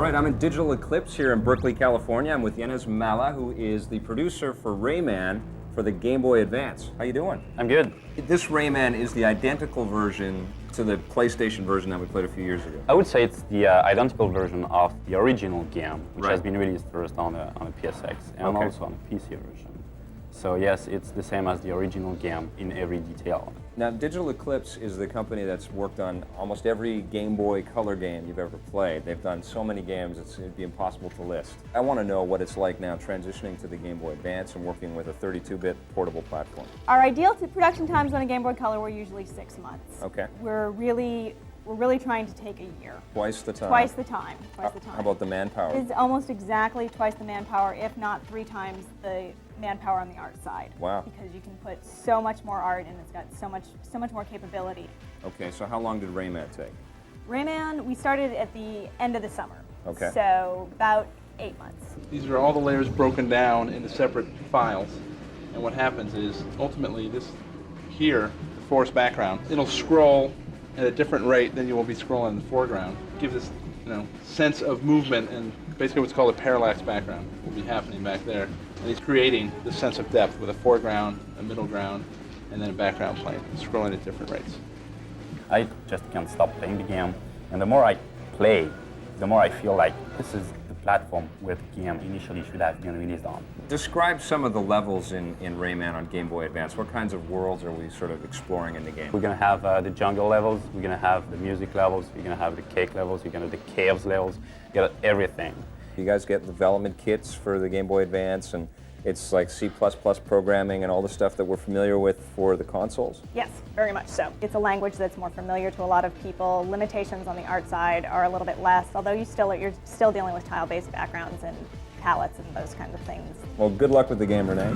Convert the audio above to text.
All right, I'm in Digital Eclipse here in Berkeley, California. I'm with Yanez Mala, who is the producer for Rayman for the Game Boy Advance. How you doing? I'm good. This Rayman is the identical version to the PlayStation version that we played a few years ago. I would say it's the identical version of the original game, which Right. has been released first on a PSX and Okay. also on a PC version. So yes, it's the same as the original game in every detail. Now, Digital Eclipse is the company that's worked on almost every Game Boy Color game you've ever played. They've done so many games, it'd be impossible to list. I want to know what it's like now transitioning to the Game Boy Advance and working with a 32-bit portable platform. Our ideal production times on a Game Boy Color were usually 6 months. Okay. We're really trying to take a year. Twice the time. Twice the time. Twice the time. How about the manpower? It's almost exactly twice the manpower, if not 3 times the manpower on the art side. Wow. Because you can put so much more art and it's got so much more capability. Okay, so how long did Rayman take? Rayman, we started at the end of the summer. Okay. So about 8 months. These are all the layers broken down into separate files. And what happens is, ultimately, this here, the forest background, it'll scroll at a different rate than you will be scrolling in the foreground. Give this, sense of movement, and basically what's called a parallax background will be happening back there. And he's creating this sense of depth with a foreground, a middle ground, and then a background plane, scrolling at different rates. I just can't stop playing the game, and the more I play, the more I feel like this is the platform where the game initially should have been released on. Describe some of the levels in Rayman on Game Boy Advance. What kinds of worlds are we sort of exploring in the game? We're gonna have the jungle levels, we're gonna have the music levels, we're gonna have the cake levels, we're gonna have the caves levels, you got everything. You guys get development kits for the Game Boy Advance, and it's like C++ programming and all the stuff that we're familiar with for the consoles? Yes, very much so. It's a language that's more familiar to a lot of people. Limitations on the art side are a little bit less, although you're still dealing with tile-based backgrounds and palettes and those kinds of things. Well, good luck with the game, Renee.